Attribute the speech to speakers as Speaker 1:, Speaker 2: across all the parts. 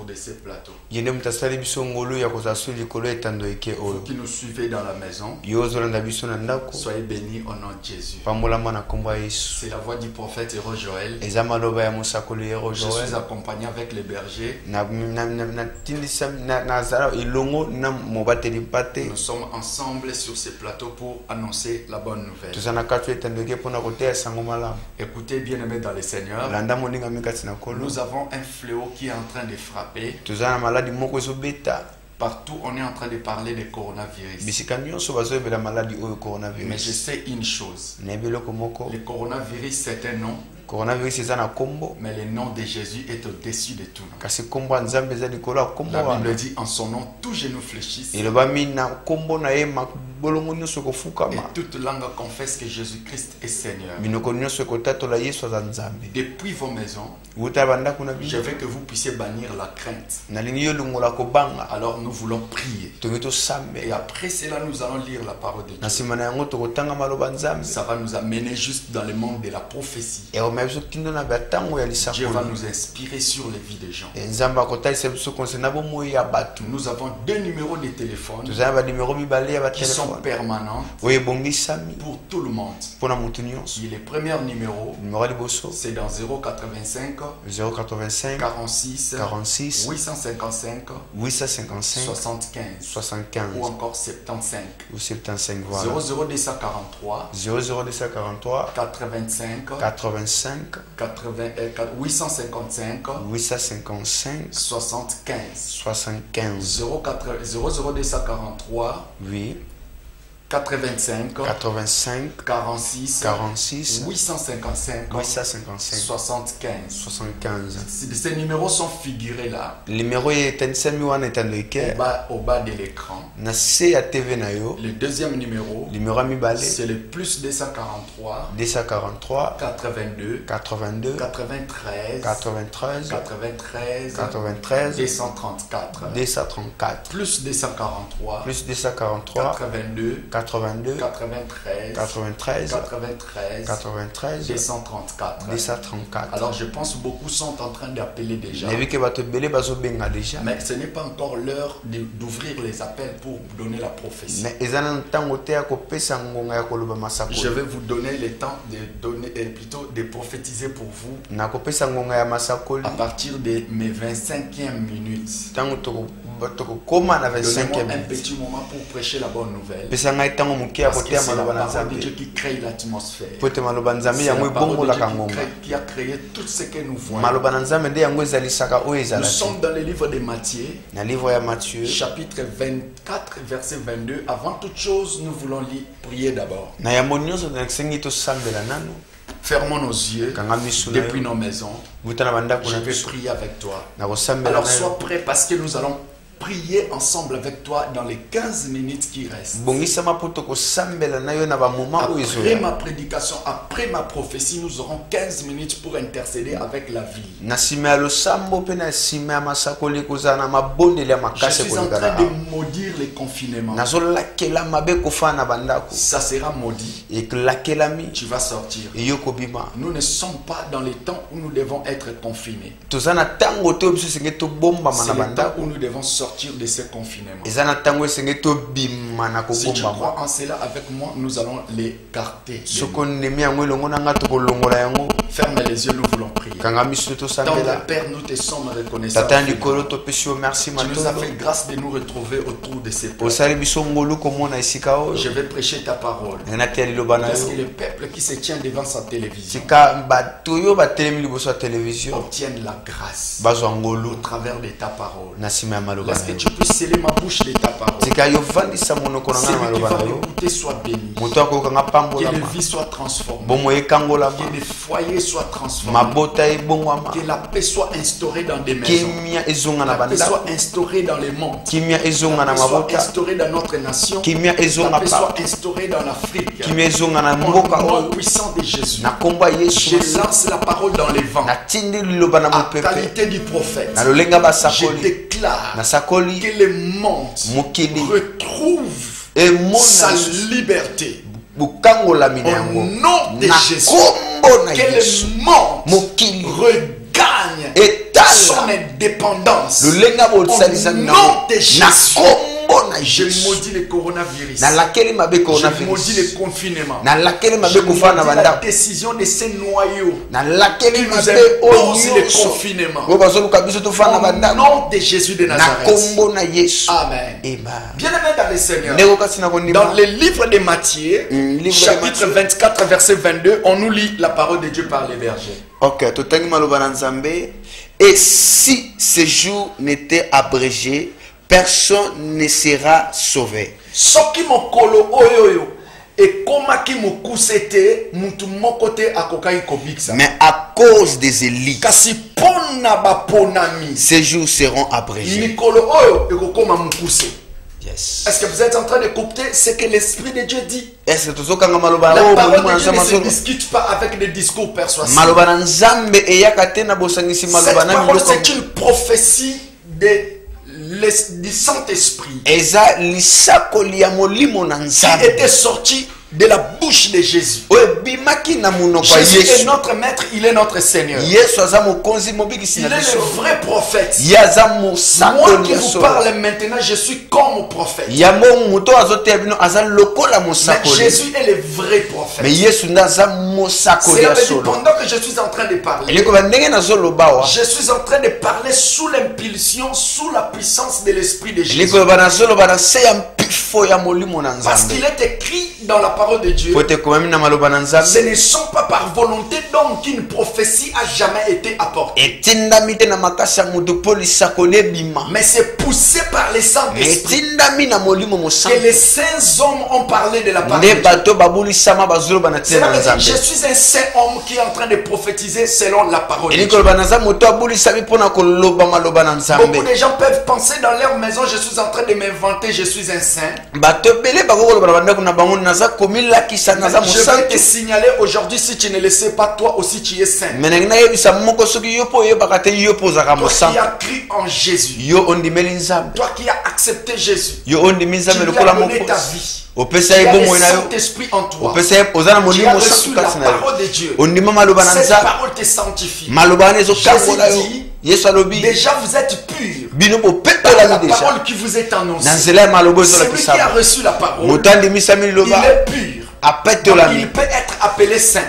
Speaker 1: de ces plateaux.
Speaker 2: Qui
Speaker 1: nous suivez dans la maison, soyez bénis au nom de Jésus. C'est la voix du prophète Héros Joël. Je suis accompagné avec les bergers. Nous sommes ensemble sur ces plateaux pour annoncer la bonne nouvelle. Écoutez, bien-aimés dans le Seigneur, nous avons un fléau qui est en train de frapper. Partout, on est en train de parler de coronavirus. Mais je sais une chose. Le coronavirus, c'est un nom. Mais le nom de Jésus est au-dessus de tout nom. La Bible dit en son nom, tous genoux fléchissent. Et toute langue confesse que Jésus-Christ est Seigneur. Depuis vos maisons, je veux que vous puissiez bannir la crainte. Alors nous voulons prier. Et après cela, nous allons lire la parole de Dieu. Ça va nous amener juste dans le monde de la prophétie. Dieu va nous inspirer sur les vies des gens. Nous avons deux numéros de téléphone qui sont permanents pour tout le monde. Et le premier numéro, c'est dans 085 46 855 75 ou encore 75
Speaker 2: voilà.
Speaker 1: 00243 85 855 75 00243
Speaker 2: oui
Speaker 1: 85 46 855 75. Ces numéros sont figurés là. Au bas de l'écran. Le deuxième numéro, c'est le plus 243 82 93 234 plus 243 82 93 234. Alors je pense que beaucoup sont en train d'appeler déjà. Mais ce n'est pas encore l'heure d'ouvrir les appels pour donner la prophétie. Je vais vous donner le temps de donner, plutôt de prophétiser pour vous à partir de mes 25e minutes. Donnez-moi un petit moment pour prêcher la bonne nouvelle. Parce que c'est la parole de Dieu qui crée l'atmosphère. C'est la parole de Dieu qui a créé tout ce que nous voyons. Nous sommes dans le livre de Matthieu, chapitre 24, verset 22. Avant toute chose, nous voulons prier d'abord. Fermons nos yeux depuis nos maisons. Je vais prier avec toi. Alors sois prêt parce que nous allons prier ensemble avec toi dans les 15 minutes qui restent. Après ma prédication, après ma prophétie, nous aurons 15 minutes pour intercéder avec la ville. Je suis en train de maudire les confinements. Ça sera maudit. Tu vas sortir. Nous ne sommes pas dans les temps où nous devons être confinés. C'est le temps où nous devons sortir de ce confinement. Si tu crois en cela avec moi, nous allons l'écarter. Ferme les yeux, nous voulons prier. Tendre Père, nous te sommes reconnaissants. Tu nous as fait grâce de nous retrouver autour de ces plateaux. Je vais prêcher ta parole. Parce que le peuple qui se tient devant sa télévision obtienne la grâce au travers de ta parole. Laisse que tu puisses sceller ma bouche de ta parole. Celui qui va m'écouter soit béni. Que les vies soient transformées. Que les foyers soient transformés. Que la paix soit instaurée dans des maisons. La paix soit instaurée dans les mondes. La paix soit instaurée dans notre nation. La paix soit instaurée dans l'Afrique. Au nom puissant de Jésus, je lance la parole dans les vents. À qualité du prophète, je déclare que le monde retrouve sa liberté. au nom de Jésus, que le monde regagne son indépendance. Au nom de Jésus, je maudis le coronavirus. Je maudis le confinement. Je maudis la décision de ces noyaux qui nous imposent le confinement. Au nom de Jésus de Nazareth. Amen. Bien-aimé dans le Seigneur, dans le livre de Matthieu, chapitre 24, verset 22, on nous lit la parole de Dieu par les bergers.
Speaker 2: Ok, et si ce jour n'était abrégé, personne ne sera sauvé.
Speaker 1: Soki mokolo oyoyo et komaki mokusete mutu mokote akokai kobiksa.
Speaker 2: Mais à cause des élites,
Speaker 1: kasi pona ba ponami,
Speaker 2: ces jours seront abrégés.
Speaker 1: Mikolo oyo ekokoma mukuse.
Speaker 2: Yes.
Speaker 1: Est-ce que vous êtes en train d'écouter ce que l'Esprit de Dieu dit?
Speaker 2: Est-ce que
Speaker 1: la parole de Dieu ne se discute pas avec des discours persuasifs. Cette parole, c'est une prophétie du Saint-Esprit qui était sorti de la bouche de Jésus. Jésus est notre maître, il est notre Seigneur. Il est le vrai prophète. Moi qui vous parle maintenant, je suis comme prophète. Mais Jésus est le vrai prophète. Cela veut dire pendant que je suis en train de parler, je suis en train de parler sous l'impulsion, sous la puissance de l'Esprit de Jésus. Parce qu'il est écrit dans la parole de Dieu, ce ne sont pas par volonté d'homme qu'une prophétie a jamais été apportée. Mais c'est poussé par les Saint-Esprit que les saints hommes ont parlé de la parole de Dieu. Je suis un saint homme qui est en train de prophétiser selon la parole de Dieu. Beaucoup de gens peuvent penser dans leur maison, je suis en train de m'inventer, je suis un saint. Je vais te signaler aujourd'hui, si tu ne le sais pas, toi aussi tu es saint. Toi qui as cru en Jésus, toi qui as accepté Jésus, tu lui as donné ta vie. Tu as le Saint-Esprit en toi. Tu as reçu la parole de Dieu. Cette parole te sanctifie. Jésus dit, déjà vous êtes purs par la parole qui vous est annoncée. Celui qui a reçu la parole, il est pur. Il peut être appelé saint.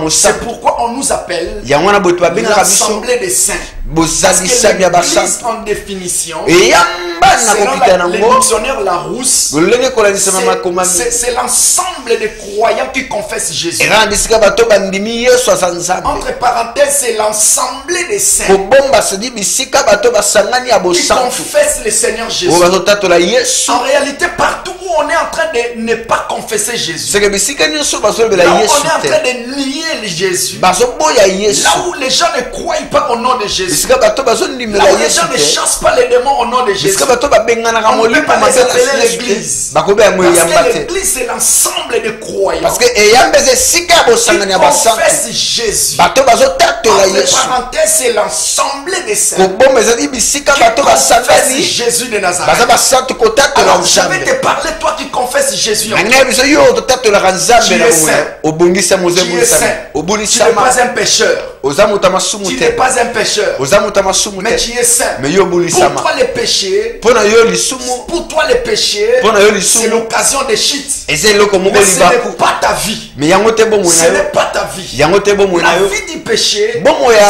Speaker 1: C'est pourquoi on nous appelle l'assemblée des saints. Parce que l'Église en définition, selon le dictionnaire Larousse, c'est l'ensemble des croyants qui confessent Jésus. Entre parenthèses, c'est l'ensemble des saints qui confessent le Seigneur Jésus. En réalité, partout où on est en train de ne pas confesser Jésus, là où on est en train de nier Jésus, là où les gens ne croient pas au nom de Jésus, là où les gens ne chassent pas les démons au nom de Jésus, on ne peut pas les appeler l'église. Parce que l'église, c'est l'ensemble de croyants qui confessent Jésus. Entre parenthèses, c'est l'ensemble des saints qui confessent Jésus de Nazareth. Alors je vais te parler, toi qui confesses Jésus en toi. Tu es saint. Tu es saint. Tu n'es pas un pécheur. Tu n'es pas un pécheur. Mais tu es saint. Pour toi les péchés, c'est l'occasion de chute. Mais ce n'est pas ta vie. Ce n'est pas ta vie. La vie du péché,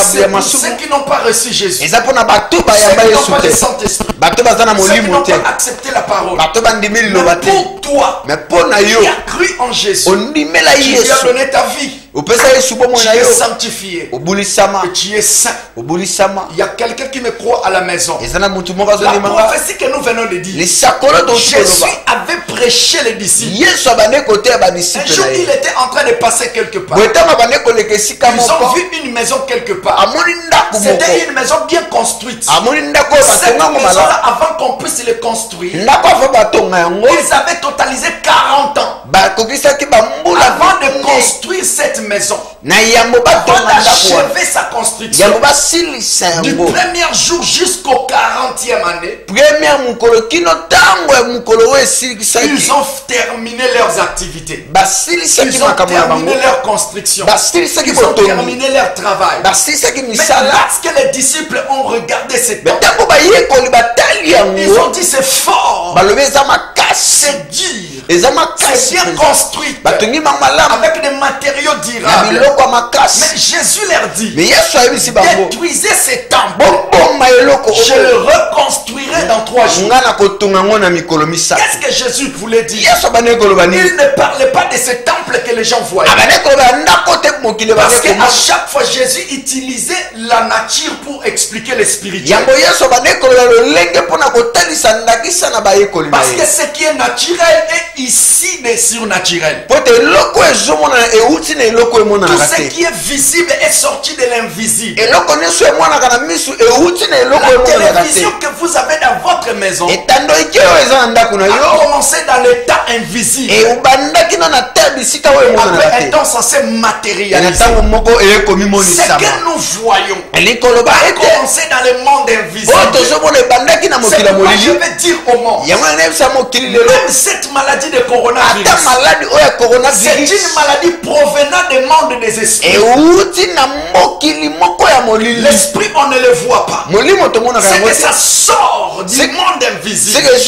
Speaker 1: c'est pour ceux qui n'ont pas reçu Jésus. Ceux qui n'ont pas le Saint-Esprit. Ceux qui n'ont pas accepté la parole. Mais pour toi, qui as cru en Jésus, tu lui as donné ta vie. Tu es sanctifié. Et tu es saint. Il y a quelqu'un qui me croit à la maison. La prophétie que nous venons de dire, Jésus avait prêché les disciples. Un jour, il était en train de passer quelque part. Ils ont vu une maison quelque part. C'était une maison bien construite. Cette maison-là, avant qu'on puisse les construire, ils avaient totalisé 40 ans avant de construire cette cette maison. Avant d'achever sa construction. Du premier jour jusqu'au 40e année. Ils ont terminé leurs activités. Ils ont terminé leur construction. Ils ont terminé leur travail. Mais lorsque les disciples ont regardé cette temple, ils ont dit c'est fort, c'est dur, c'est bien construit, avec des matériaux durables. Mais Jésus leur dit, détruisez ces temples, je le reconstruirai dans 3 jours. Qu'est-ce que Jésus voulait dire? Il ne parlait pas de ces temples que les gens voyaient. Parce qu'à chaque fois Jésus utilisait la nature pour expliquer le spirituel. Parce que ce qui est naturel est ici des surnaturels. Tout ce qui est visible est sorti de l'invisible. La télévision que vous avez dans votre maison a commencé dans l'état invisible. Après étant censé matérialiser. Ce que nous voyons a commencé dans le monde invisible. C'est pourquoi je vais dire au monde, même cette maladie de coronavirus, c'est une maladie provenant du monde des esprits. L'esprit, on ne le voit pas. C'est que ça sort du monde invisible pour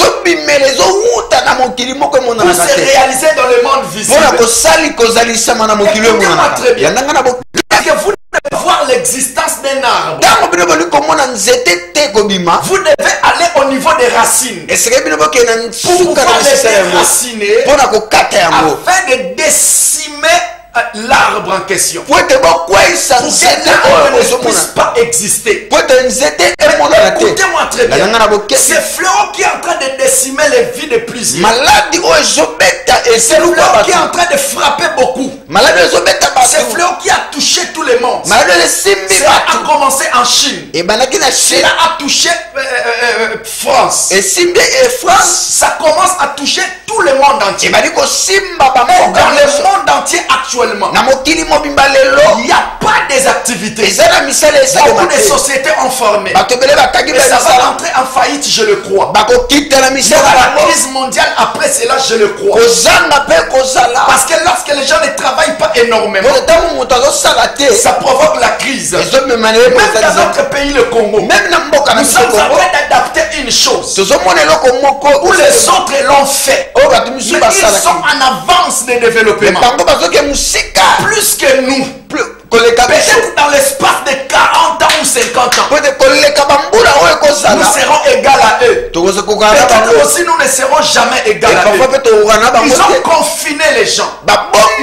Speaker 1: se réaliser dans le monde visible. Écoutez-moi très bien. Que vous devez voir l'existence d'un arbre. Vous devez aller au niveau des racines pour pouvoir les déraciner afin de décimer l'arbre en question. Pour que l'arbre ne puisse pas exister. Écoutez-moi très bien. C'est fléau qui est en train de décimer les vies de plusieurs. C'est fléau qui est en train de frapper beaucoup. C'est fléau qui a touché tout le monde. Cela a commencé en Chine. Cela a touché France. Ça commence à toucher tout le monde entier. Et dans le monde entier actuellement, il n'y a pas des activités. Beaucoup de sociétés ont formé. Et ça va entrer en faillite, je le crois. Il y aura la crise mondiale après cela, je le crois. Parce que lorsque les gens ne travaillent pas énormément, ça provoque la crise. Même dans notre pays, le Congo, nous sommes en train d'adapter une chose où les autres l'ont fait. Mais ils sont en avance de développement. Plus que nous. Peut-être dans l'espace de 40 ans ou 50 ans, nous serons égaux à eux. Peut-être aussi nous ne serons jamais égaux à eux. Ils ont confiné les gens.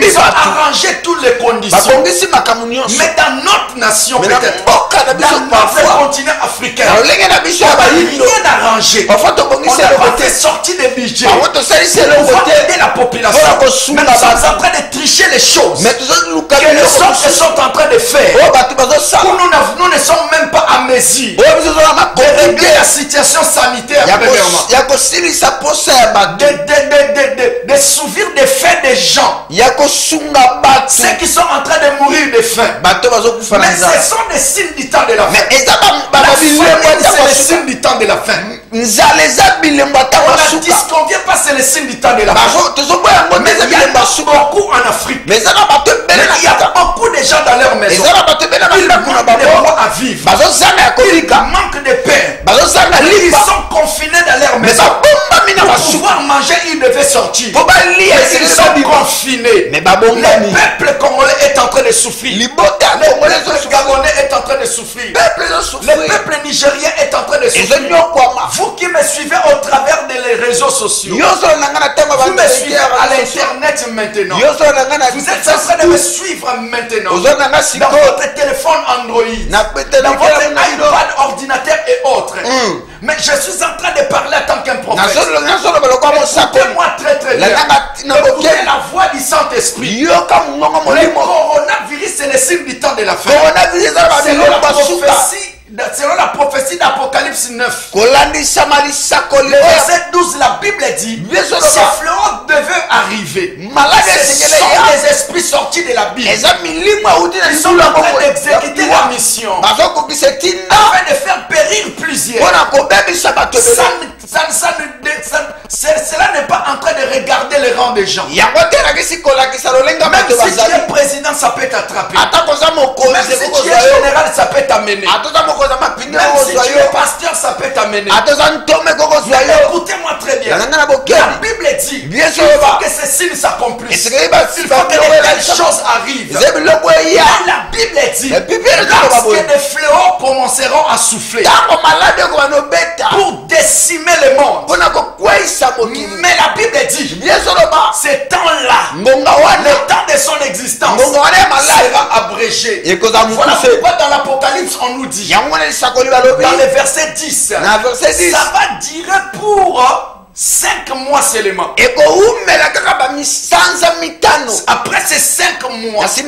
Speaker 1: Ils ont arrangé toutes les conditions. Mais dans notre nation, peut-être, dans notre continent africain, on n'a rien arrangé. On n'a pas fait sortir des budgets pour pouvoir aider la population. Mais nous sommes en train de tricher les choses que les autres sont en train de faire. Nous ne sommes même pas à mesure de régler la situation sanitaire premièrement. De s'ouvrir des faits des gens. Ceux qui sont en train de mourir de faim. Mais ce sont des signes du temps de la fin. La famine, c'est le signe du temps de la fin. On ne disconvient pas, c'est le signe du temps de la fin. Mais il y a beaucoup en Afrique. Mais il y a beaucoup de gens dans leur maison. Ils manquent de quoi à vivre. Ils manquent de pain. Ils sont confinés dans leur maison. Pour pouvoir manger, ils devaient sortir. Ils sont confinés. Le peuple congolais est en train de souffrir. Le peuple gabonais est en train de souffrir. Le peuple nigérien est en train de souffrir. Vous qui me suivez au travers des réseaux sociaux, vous me suivez à l'internet maintenant. Vous êtes en train de me suivre maintenant. Dans votre téléphone Android, dans votre iPad, ordinateur et autres. Mais je suis en train de parler en tant qu'un prophète. Écoutez-moi très très bien. Écoutez la voix du Saint-Esprit. Le coronavirus, c'est le signe du temps de la fin. C'est la prophétie selon la prophétie d'Apocalypse 9,
Speaker 2: verset
Speaker 1: 12, la Bible dit ces fléaux devaient arriver. Ce sont des esprits sortis de la Bible. Ils sont en train d'exécuter la mission afin de faire périr plusieurs. Cela n'est pas en train de regarder les rangs des gens. Même si tu es président, ça peut t'attraper. Même si tu es général, ça peut t'amener. Même si tu es pasteur, ça peut t'amener. Écoutez-moi très bien. La Bible dit qu'il faut que ces signes s'accomplissent. Il faut que de telles choses arrivent. La Bible dit lorsque des fléaux commenceront à souffler pour décimer le monde. Mais la Bible dit ce temps-là, le temps de son existence, sera abrégé. Voilà pourquoi dans l'Apocalypse on nous dit dans le verset 10, ça va durer pour 5 mois seulement. Après ces 5 mois, ce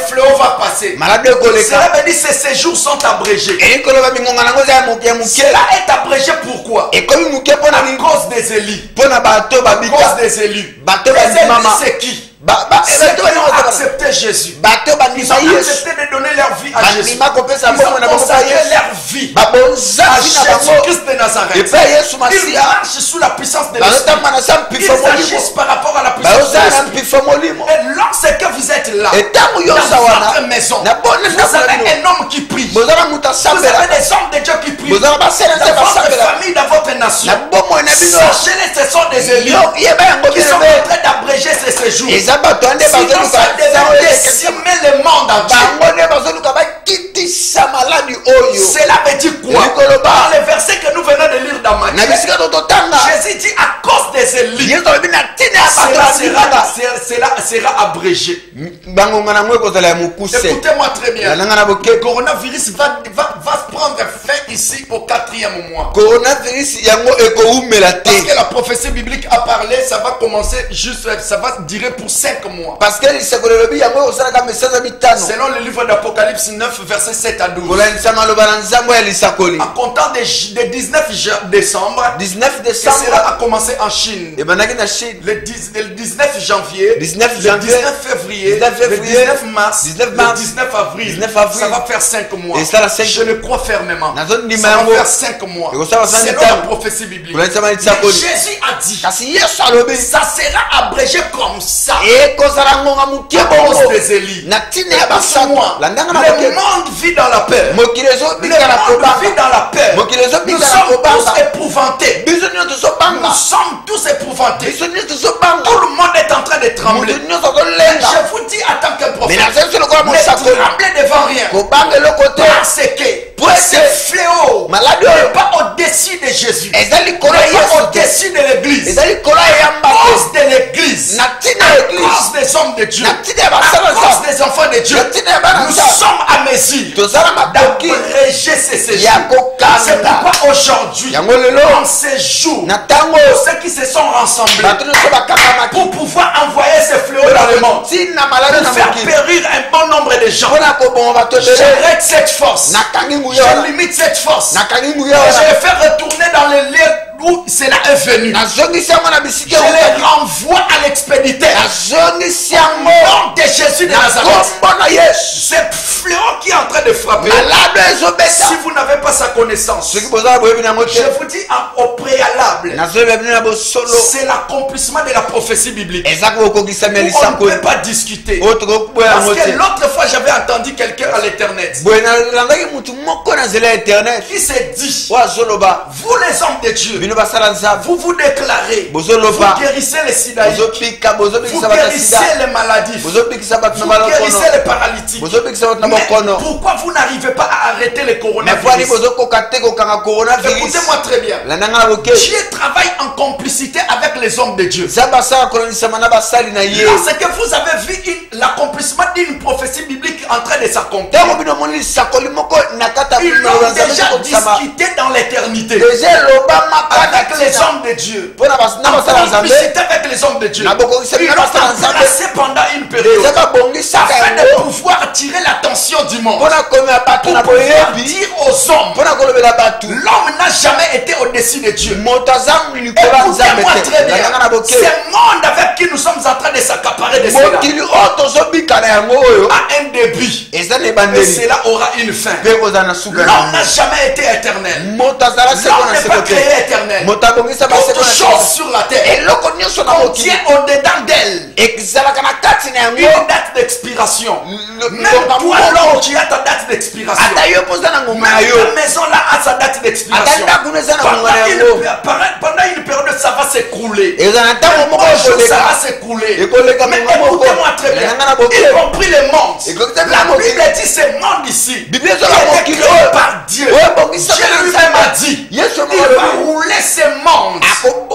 Speaker 1: fléau va passer. Cela veut dire que ces séjours sont abrégés. Cela est abrégé pourquoi? À cause des élus. À cause des élus. Les élus, c'est qui? Ceux qui ont accepté Jésus. Ils ont accepté de donner leur vie à Jésus. Ils ont consacré leur vie à Jésus-Christ de Nazareth. Ils marchent sous la puissance de l'Esprit. Ils agissent par rapport à la puissance de l'Esprit. Et lorsque vous êtes là, dans votre maison, vous avez un homme qui prie. Vous avez des hommes de Dieu qui prient. Dans votre famille, dans votre nation. Sachez-les, ce sont des élus qui sont en train d'abréger ces séjours. Sinon, ça devait décimer le monde entier. Cela veut dire quoi? Dans le verset que nous venons de lire dans Matthieu, Jésus dit à cause des élus, cela sera abrégé. Écoutez-moi très bien. Le coronavirus va prendre fin ici au 4e mois. Parce que la prophétie biblique a parlé, ça va commencer juste, ça va durer pour 5 mois. Selon le livre d'Apocalypse 9, verset 7 à 12. En comptant des 19 décembre, cela a commencé en Chine. Le 19 janvier, le 19 février, le 19 mars, le 19 avril, ça va faire 5 mois. Je le crois fermement. Ça va faire 5 mois. Selon la prophétie biblique. Mais Jésus a dit, ça sera abrégé comme ça. À cause des élus. Le monde vit dans la paix. Le monde vit dans la paix. Nous sommes tous épouvantés. Nous sommes tous épouvantés. Tout le monde est en train de trembler. Je vous dis en tant que prophète, ne tremblez devant rien. Parce que ce fléau n'est pas au-dessus de Jésus. Il n'est pas au-dessus de l'église. À cause de l'église, à cause des hommes de Dieu, à cause des enfants de Dieu, nous sommes à mesure d'abréger ces séjours. C'est pourquoi aujourd'hui, en ces jours, tous ceux qui se sont rassemblés pour pouvoir envoyer ce fléau dans le monde, pour faire périr un bon nombre de gens, j'arrête cette force, je limite cette force, et je les fais retourner dans les lieux où cela est venu. Je les renvoie à l'expéditeur. Au nom de Jésus de Nazareth. C'est fléau qui est en train de frapper. Si vous n'avez pas sa connaissance, je vous dis au préalable, c'est l'accomplissement de la prophétie biblique. On ne peut pas discuter. Parce que l'autre fois, j'avais entendu quelqu'un à l'internet qui s'est dit, vous les hommes de Dieu, vous vous déclarez, vous guérissez les sidaïques, vous guérissez les maladies, vous guérissez les paralytiques. Mais pourquoi vous n'arrivez pas à arrêter le coronavirus? Écoutez-moi très bien. Dieu travaille en complicité avec les hommes de Dieu. Lorsque vous avez vu l'accomplissement d'une prophétie biblique en train de s'accomplir, ils l'ont déjà discuté dans l'éternité avec les hommes de Dieu. En complicité avec les hommes de Dieu. Ils l'ont embrassé pendant une période afin de pouvoir attirer l'attention du monde. monde. Pour pouvoir dire aux hommes, l'homme n'a jamais été au-dessus de Dieu. Écoutez-moi très bien. Ce monde avec qui nous sommes en train de s'accaparer de cela a un début. Et cela aura une fin. L'homme n'a jamais été éternel. L'homme n'est pas créé éternel. Toute chose sur la terre contient au-dedans d'elle une date d'expiration. Même toi, l'homme, tu as ta date d'expiration. Même ta maison là a sa date d'expiration. Pendant une période, ça va s'écrouler. Ça va s'écrouler. Mais écoutez-moi très bien. Y compris le monde. La Bible dit ce monde ici. Il est créé par Dieu. Dieu lui-même a dit. Il va rouler ce monde comme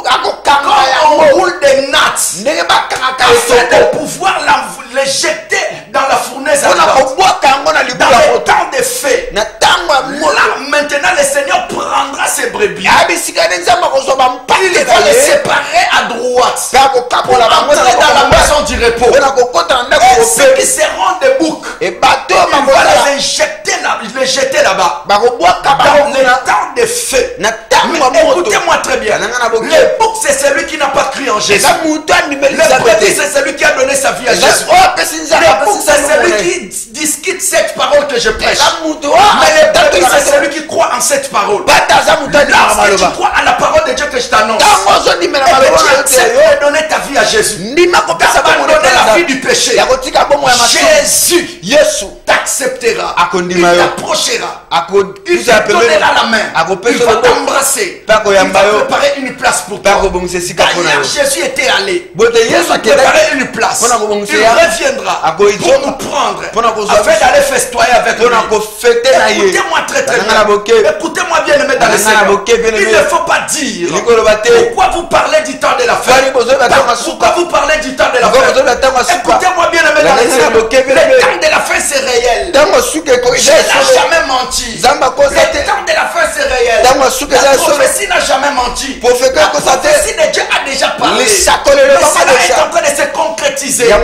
Speaker 1: on roule des nattes afin de pouvoir les jeter dans la fournaise ardente. Dans le temps des faits. Là, maintenant, le Seigneur prendra ses brebis. Il va les séparer à droite pour entrer dans la maison du repos. Et ceux qui seront des boucs, il va les jeter là-bas. Dans le temps des faits. Écoutez-moi très bien. Le bouc, c'est celui qui n'a pas cru en Jésus. Le brebis, c'est celui qui a donné sa vie à Jésus. Le bouc, c'est celui qui discute cette parole que je prêche. Mais le brebis, c'est celui qui croit en cette parole. Lorsque tu crois à la parole de Dieu que je t'annonce, et que tu acceptes de donner ta vie à Jésus, d'abandonner la vie du péché, Jésus t'acceptera, il t'approchera, il te donnera la main, il va t'embrasser, il va préparer une place pour toi. D'ailleurs, Jésus était allé pour préparer une place. Il reviendra pour nous prendre afin d'aller festoyer avec lui. Écoutez-moi très très bien. Écoutez-moi bien, aimé dans le Seigneur. Il ne faut pas dire pourquoi vous parlez du temps de la fin. Pourquoi vous parlez du temps de la fin. Écoutez-moi bien, aimé dans le Seigneur. Le temps de la fin c'est réel. Dieu n'a jamais menti. Le temps de la fin c'est réel. La prophétie n'a jamais menti. La prophétie de Dieu a déjà parlé. Mais cela est en train de se concrétiser. C'est à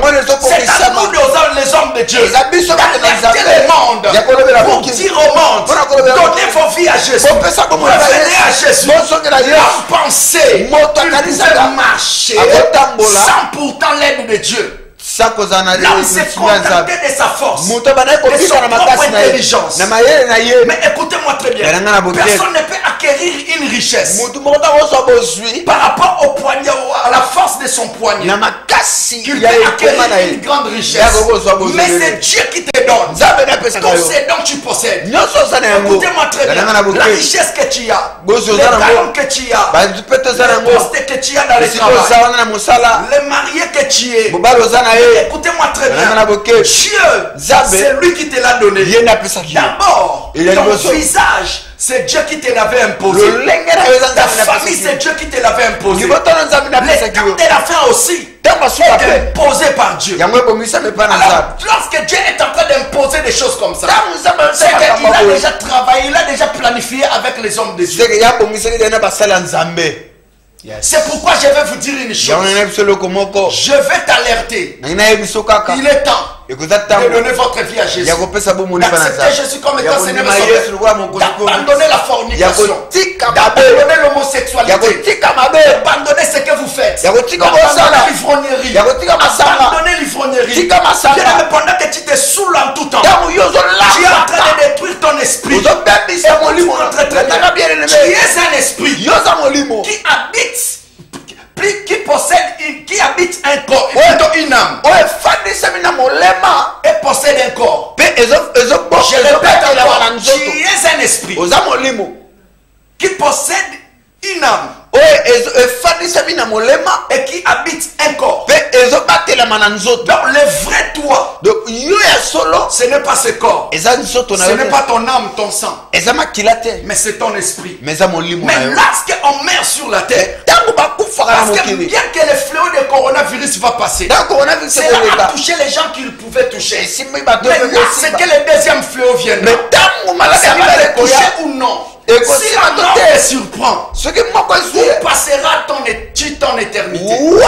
Speaker 1: nous les hommes de Dieu d'alerter le monde pour dire au monde, donnez vos vies à Jésus, revenez à Jésus. L'homme pensait qu'il pouvait marcher sans pourtant l'aide de Dieu. L'homme s'est contenté de sa force, de son propre intelligence. Mais écoutez-moi très bien, personne ne peut acquérir une richesse par rapport au poignet, à la force de son poignet. Qu'il peut acquérir une grande richesse. Mais c'est Dieu qui te donne. Tous ces dons tu possèdes. Écoutez-moi très bien, la richesse que tu as, les talents que tu as, les postes que tu as dans le travail, les mariés que tu es. Écoutez-moi très bien. Dieu, c'est lui qui te l'a donné. D'abord, ton visage, c'est Dieu qui te l'avait imposé. Ta famille, c'est Dieu qui te l'avait imposé. Le temps de la fin aussi est imposé par Dieu. Alors, lorsque Dieu est en train d'imposer des choses comme ça, c'est qu'il a déjà travaillé, il a déjà planifié avec les hommes de Dieu. C'est pourquoi je vais vous dire une chose. Je vais t'alerter. Il est temps de donner votre vie à Jésus. D'accepter Jésus comme étant Seigneur et Sauveur. D'abandonner la fornication. D'abandonner l'homosexualité. D'abandonner ce que vous faites. D'abandonner l'ivrognerie. D'abandonner l'ivrognerie. Pendant que tu te saoules en tout temps, tu es en train de détruire ton esprit. Tu es un esprit qui habite, qui possède, qui habite un corps, une âme, et possède un corps. Je répète encore, tu es un esprit qui possède une âme et qui habite un corps. Donc le vrai toi, ce n'est pas ce corps, ce n'est pas ton âme, ton sang, mais c'est ton esprit. Mais lorsqu'on meurt sur la terre, parce que bien que le fléau du coronavirus va passer, c'est là à toucher les gens qu'il pouvait toucher. Mais là, c'est que le deuxième fléau viendra. Ça va les toucher ou non. Si la mort te surprend, où passera ton éternité? Où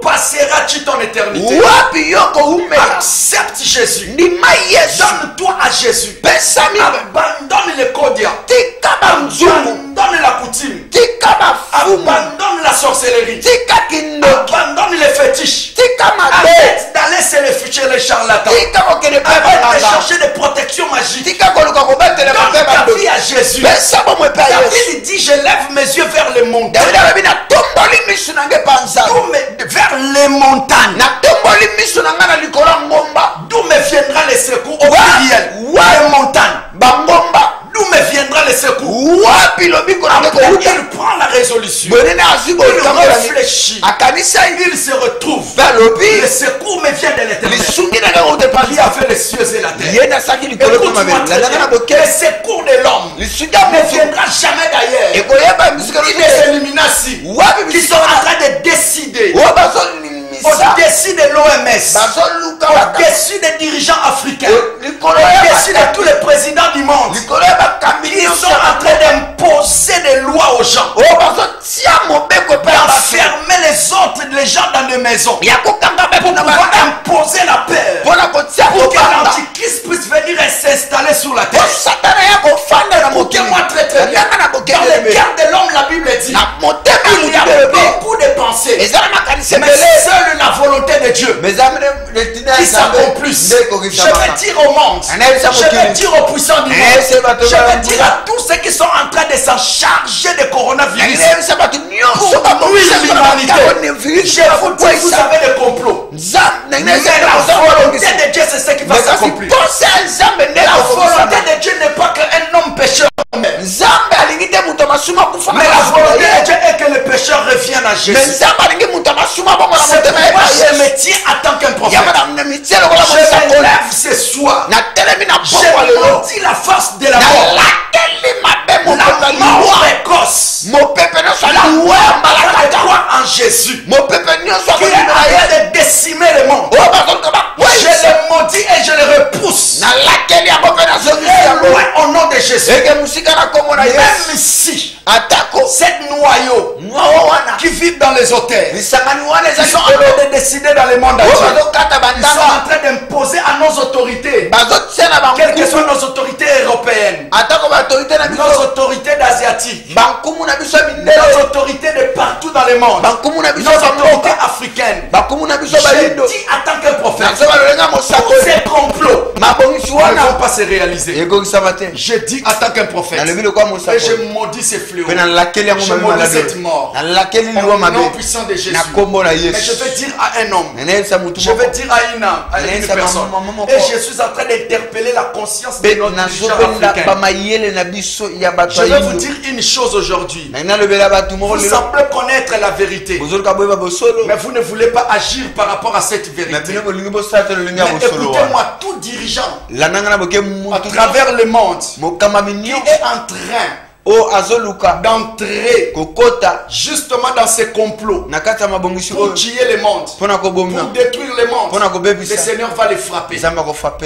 Speaker 1: passera tu ton éternité? Accepte Jésus. Donne-toi à Jésus. Abandonne les codia. Abandonne la coutume. Abandonne la sorcellerie. Abandonne les fétiches. Arrête d'aller se réfugier les charlatans. Arrête de chercher des protections magiques. Donne ta vie à Jésus. David dit, je lève mes yeux vers les montagnes. Vers les montagnes. D'où me viendra le secours au pluriel? Les montagnes. D'où me viendra le secours? Après, il prend la résolution. Il réfléchit. Il se retrouve. Le secours me vient de l'Éternel. Qui a fait les cieux et la terre. Écoute-moi très bien. Le secours de l'homme ne viendra jamais d'ailleurs. Ni des Illuminati qui sont en train de décider. Au-dessus de l'OMS, au-dessus des dirigeants africains, au-dessus de tous les présidents du monde, ils sont en train d'imposer des lois aux gens, d'enfermer les gens dans des maisons, pour pouvoir imposer la peur, pour que l'antichrist puisse venir et s'installer sur la terre. Écoutez-moi très très bien. Dans le cœur de l'homme, la Bible dit, il y a beaucoup de pensées, mais seule la volonté de Dieu qui s'accomplisse. Je vais dire au monde, je vais dire aux puissants du monde, je vais dire à tous ceux qui sont en train de s'en charger de coronavirus pour nuire l'humanité. Je vous dis, vous avez des complots. Mais la volonté de Dieu, c'est ce qui va s'accomplir. La volonté de Dieu n'est pas qu'un homme pécheur meurt. Mais la volonté de Dieu est que le pécheur revienne à Jésus. C'est pourquoi je me tiens en tant qu'un prophète. Je me lève ce soir. Je maudis la force de la mort. La mort précoce. La mort de croire en Jésus. Qui est en train de décimer le monde. Je le maudis et je le repousse. Loin au nom de Jésus. Même si cette noyau qui vit dans les hôtels, ils sont en train de décider dans le monde entier. Ils sont en train d'imposer à nos autorités, quelles que soient nos autorités européennes, nos autorités d'asiatiques, nos autorités de partout dans le monde, nos autorités africaines. Je dis en tant que prophète, ces complots ne vont pas se réaliser. Je dis en tant qu'un prophète, et je maudis ces fléaux, je maudis cette mort, au nom puissant de Jésus. Mais je vais dire à un homme, je vais dire à une âme, à une personne, et je suis en train d'interpeller la conscience de nos dirigeants africains. Je vais vous dire une chose aujourd'hui. Vous semblez connaître la vérité, mais vous ne voulez pas agir par rapport à cette vérité. Mais écoutez-moi, tout dirigeant à travers le monde qui est en train d'entrer justement dans ces complots pour tuer le monde, pour détruire le monde, le Seigneur va les frapper.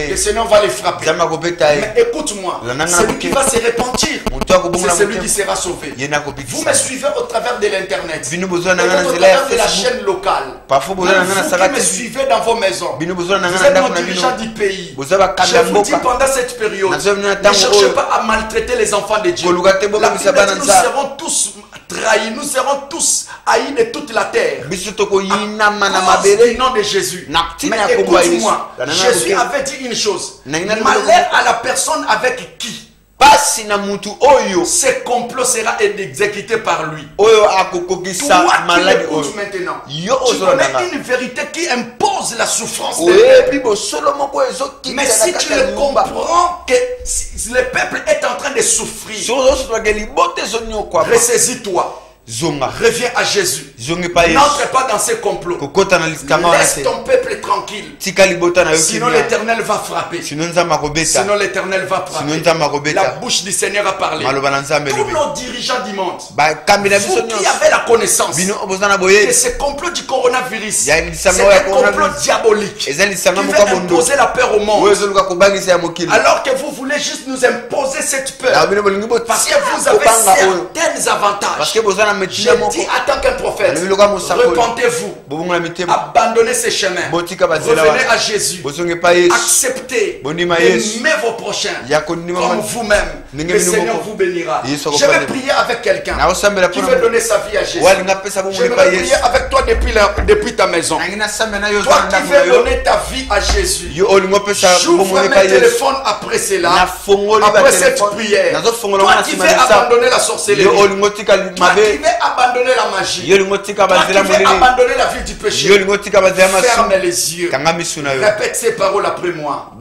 Speaker 1: Le Seigneur va les frapper. Mais écoute-moi, celui qui va se repentir, c'est celui qui sera sauvé. Vous me suivez au travers de l'internet, au travers de la chaîne locale. Vous qui me suivez dans vos maisons, vous êtes nos dirigeants du pays. Je vous dis pendant cette période, ne cherchez pas à maltraiter les enfants de Dieu. La Bible dit, nous serons tous trahis, nous serons tous haïs de toute la terre à cause du nom de Jésus. Mais écoute-moi, Jésus avait dit une chose: malheur à la personne avec qui ce complot sera exécuté par lui. Toi qui l'écoutes maintenant, tu connais une vérité qui impose la souffrance de l'homme. Mais si tu le comprends que le peuple est en train de souffrir, ressaisis-toi. Reviens à Jésus. N'entre pas dans ces complots. Laisse ton peuple tranquille. tranquille. Sinon l'Éternel va frapper. Sinon l'Éternel va frapper. La bouche du Seigneur a parlé. Tous nos dirigeants du monde, vous qui avez la connaissance que ce complot du coronavirus, c'est un complot diabolique qui veut imposer la peur au monde. Alors que vous voulez juste nous imposer cette peur parce que vous avez certains avantages. Je dis à tant qu'un prophète, repentez-vous, abandonnez ces chemins, revenez à Jésus, acceptez, aimez vos prochains comme vous-même. Le Seigneur vous bénira. Je vais prier avec quelqu'un qui veut donner sa vie à Jésus. Je vais prier avec toi depuis ta maison. Toi qui veux donner ta vie à Jésus, j'ouvre mes téléphones après cela, après cette prière. Toi qui veux abandonner la sorcellerie, toi qui veux abandonner la magie, toi qui veux abandonner la vie du péché, ferme les yeux. Répète ces paroles après moi.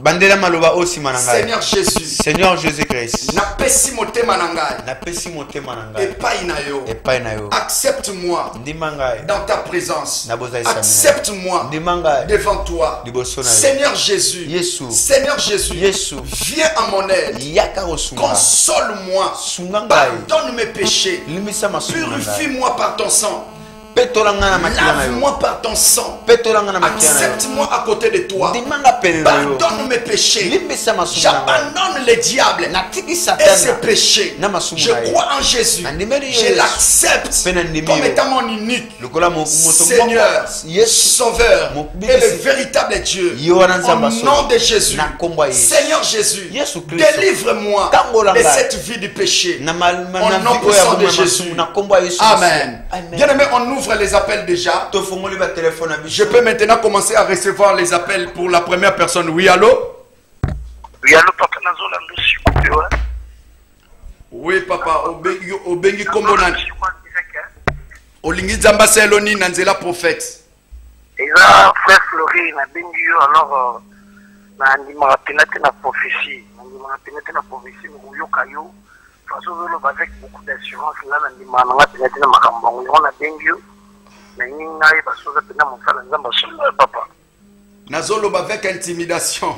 Speaker 1: Seigneur Jésus,
Speaker 2: Seigneur Jésus-Christ,
Speaker 1: accepte-moi dans ta présence. Accepte-moi devant toi. Seigneur Jésus, Seigneur Jésus, viens à mon aide. Console-moi. Pardonne mes péchés. Purifie-moi par ton sang. Lave-moi par ton sang. Accepte-moi à côté de toi. Pardonne mes péchés. J'abandonne les diables et ses péchés. Je crois en Jésus. Je l'accepte comme étant mon unique Seigneur, Sauveur et le véritable Dieu. Au nom de Jésus, Seigneur Jésus, délivre-moi de cette vie du péché. Au nom puissant de Jésus. Amen. Bien-aimé, on ouvre les appels déjà. Je peux maintenant commencer à recevoir les appels pour la première personne. Oui, allô?
Speaker 3: Oui, allô, papa.
Speaker 1: Oui, papa. Obengi kombo nan. Olingi Zamba Seloni Nanzela prophète.
Speaker 3: Et là, frère Fleury, na bengi yo alors na ndima penate na prophétie. Na ndima penate na prophétie ngo yoka yo. Façon de avec beaucoup d'assurance là na ndima na penate na makambo ngo na bengi yo. Na ninga yi baso za pena mfala nzamba solo papa.
Speaker 1: Nazolo avec intimidation.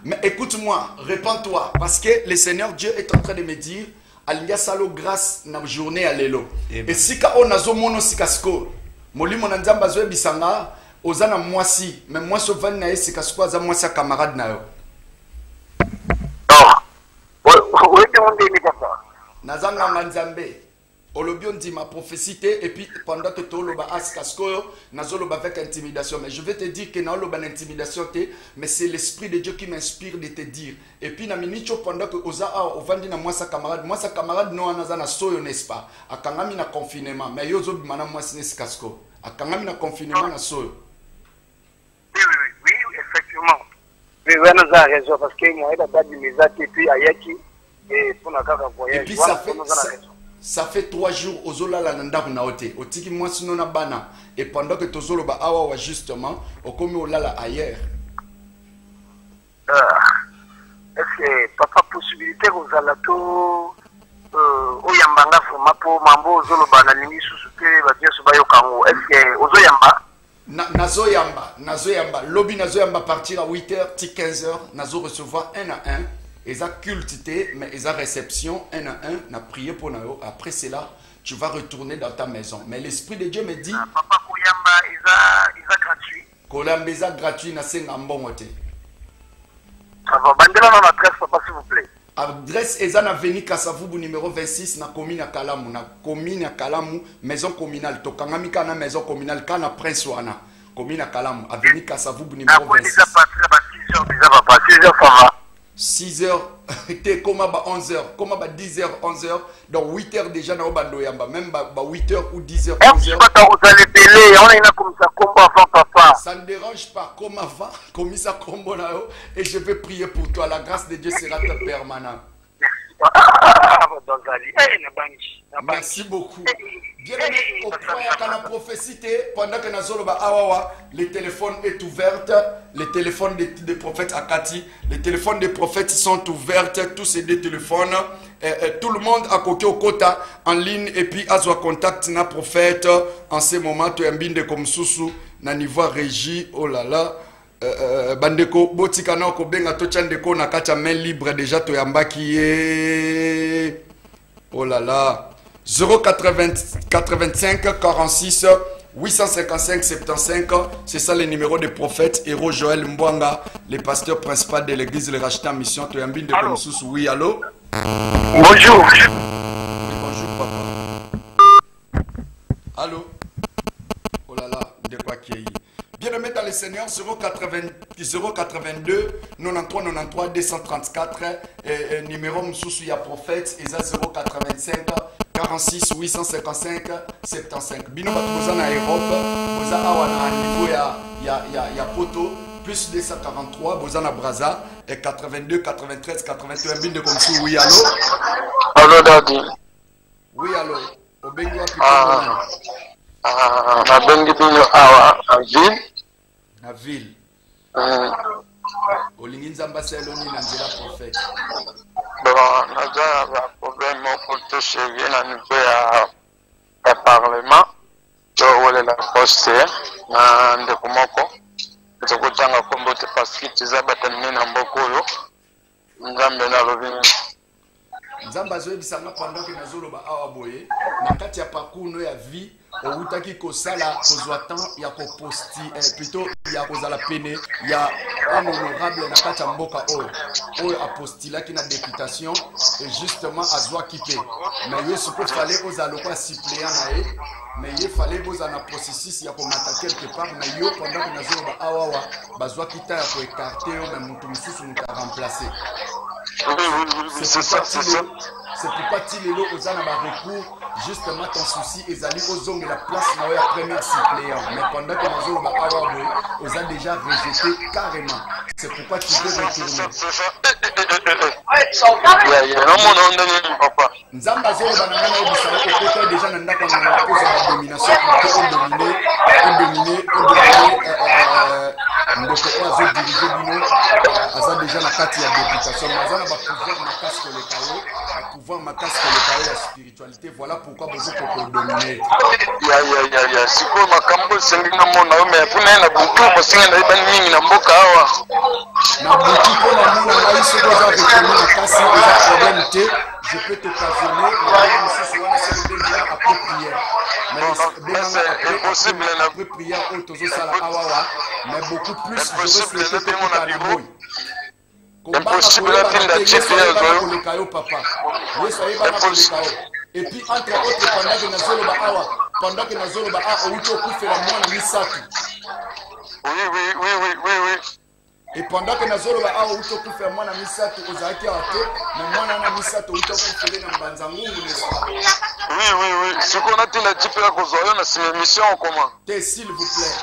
Speaker 1: Mais écoute-moi, répands-toi parce que le Seigneur Dieu est en train de me dire alinga salo grâce na journée à lelo. Et si ka on nazo mono sikasko molimo na nzamba zo bisanga ozana mwasi mais moi so van na sikasko za mwasi camarade na yo.
Speaker 3: Oui, demandez mi papa.
Speaker 1: Nazanga manzambe. Olobi on dit ma prophécité et puis pendant que tu loba askasko nazoloba avec intimidation, mais je vais te dire que na loba intimidation mais c'est l'esprit de Dieu qui m'inspire de te dire. Et puis na minicho pendant que oza ovandi na moi sa camarade no anazana soyo n'est-ce pas akangami na confinement mais yozo bimana moi sineskasko akangami na confinement na soyo.
Speaker 3: Oui, effectivement. Mais on a raison parce que il y a des misaki et puis ayaki et pour la voyage.
Speaker 1: Et puis ça fait 3 jours ozola la nanda naote otiki moi sino na bana et pendant que tozolo ba awa justement okomi olala ailleurs.
Speaker 3: Est-ce que papa possibilité vous allez tout oyambanga vraiment pour mambo ozolo bana lingi susupe ba bien soba yokango est-ce que ozoyamba
Speaker 1: nazoyamba lobby nazoyamba partir à 8h ti 15h nazo recevoir 1 à 1. Ils ont cultité, mais ils ont réception, 1 à 1, on a prié pour nous. Après cela, tu vas retourner dans ta maison. Mais l'Esprit de Dieu me dit...
Speaker 3: Papa Kouyamba, ils ont gratuit.
Speaker 1: Kouyamba, ils ont gratuit, c'est un bon côté.
Speaker 3: Ça va, bandela dans l'adresse, papa, s'il vous plaît.
Speaker 1: Adresse, ils ont venu Kassavubu numéro 26, na commune à Kalamu. Na commune à Kalamu, maison communale. Tokangami kana maison communale, kana Prince Wana. Commune à Kalamu, avenue Kassavubu numéro 26.
Speaker 3: Déjà passé, 6 heures, déjà pas 6 heures, ça va.
Speaker 1: 6h, comme à 11h, comme à 10h, 11h, donc 8h déjà, même 8h ou 10h, 11h. Ça ne dérange pas, comme avant, comme ça, et je vais prier pour toi. La grâce de Dieu sera permanente. Merci beaucoup. Bien aimé, au point quand la prophétie, pendant que Nazoloba Awawa, le téléphone est ouvert, les téléphones des prophètes Akati, les téléphones des prophètes sont ouverts, tous ces deux téléphones, tout le monde a coqué au quota en ligne et puis a soit contact na prophète en ce moment, tu es un binde comme Soussou, na niveau régie, oh là là. Bandeko botika na ko benga to chandeko na kacha main libre déjà to yambaki oh là là 085 46 855 75 c'est ça le numéro des prophètes héros Joël Mbwanga le pasteur principal de l'église le racheté en mission to yambinde comme sous oui allô
Speaker 3: bonjour
Speaker 1: oui, bonjour papa allô oh là là de quoi qui est bien-aimé dans le Seigneur, 082 93 93 234 numéro Moussoussou ya prophète et 085 46 855 75 bino batuza na Europe boza awa na niveau ya poto plus 243 boza na Braza et 82 93 81 bino comme ça oui allô
Speaker 3: allô daddy
Speaker 1: oui allô obengi wa
Speaker 3: na bengi bino awa en ville
Speaker 1: na ville olingi nzamba seloni na nzela prophète
Speaker 3: bon naza ba problème pour te chérir na niveau ya parlement to wala la poste na ndeko moko tokotanga kombo te parce que tu zabatani na mboko yo nzambe na lobi
Speaker 1: nzamba zoyebisanga pendant que nazoloba awa boye na kati ya parcours ya vie outaki kosala kozwa temps ya koposti plutôt ya kozala pene ya un honorable na kati ya mboka oyo apostulaki na députation et justement azwaki pe mais ye sikoyo fallait ozala lokwa suppléant na ye mais ye fallait bozala na processus ya komata quelque part mais yo pendant que nazoloba awawa bazwaki temps ya koécarte yo mais moto mosusu moto aremplacer. C'est pourquoi Tilelo aux a recours justement ton souci et Zali aux ongles la place na la première suppléant mais pendant que nous avons aux a déjà rejeté carrément c'est pourquoi tu peux retourner Nzamba zo banana na bisala ko ko déjà na ndako na cause de domination on dominer ndoko azo diriger bino aza déjà na kati ya députation maza na ba pouvoir na casque le kayo pouvoir ma casque le kayo la spiritualité voilà pourquoi besoin pour dominer
Speaker 3: ya siko makambo sengina mona mais puna na butu basinga na ibani mingi na mboka awa
Speaker 1: na butu ko na mona na iso ko za retourner na kasi za problème te je peux t'occasionner après prière mais c'est impossible après prière autozo sala awawa mais beaucoup plus je veux souhaiter tout à l'heure impossible d'atteindre la papa et puis entre autres pendant que nazoloba awa outo kufela mwana misatu
Speaker 3: oui
Speaker 1: et pendant que nazoloba awa outo kufela mwana misatu ozaki ato na mwana na misatu outo kufela na mbanza ngungu n'est-ce
Speaker 3: oui ce qu'on a tinda tipela kozoyo na cette émission comment
Speaker 1: s'il vous plaît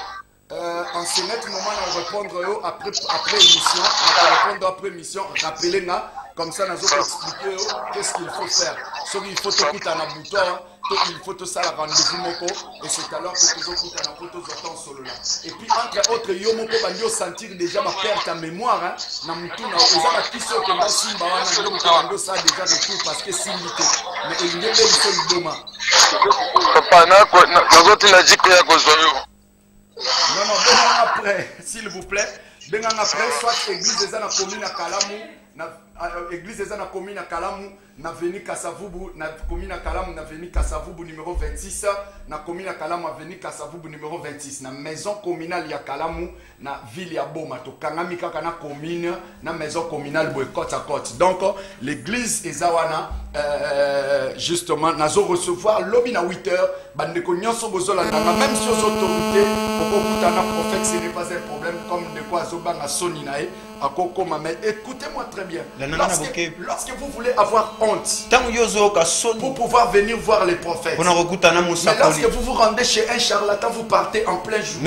Speaker 1: en ce net moment on répondre après émission on répondre après émission rappelez nga comme ça nous allons expliquer qu'est-ce qu'il faut faire ce qu'il faut tout à na bouton il faut tout ça la rendez-vous moko et c'est alors que tout tout à na photo zoton solo là et puis entre autres yo moko bandio sentir déjà ma perte en mémoire hein na mutu na ozala kiso que na simba wana donc bandio ça déjà de tout parce que simité mais il y a des choses doma
Speaker 3: papa na zote na jiko ya kozoyo
Speaker 1: non ben après s'il vous plaît ben après soit église eza na commune à Kalamu na église eza na commune à Kalamu na veni Kasavubu na commune à Kalamu na veni Kasavubu numéro 26 na commune à Kalamu veni Kasavubu numéro 26 na maison communale ya Kalamu na ville ya Boma to kangami kaka na commune na maison communale boy côte à côte donc l'église ezawana justement nazo recevoir lobby na 8h bandeko nyonso bozola ndanga même si aux autorités pour na prophète ce n'est pas un problème comme de quoi zobanga soni nae mais écoutez-moi très bien. Lorsque vous voulez avoir honte pour pouvoir venir voir les prophètes, mais lorsque vous vous rendez chez un charlatan, vous partez en plein jour.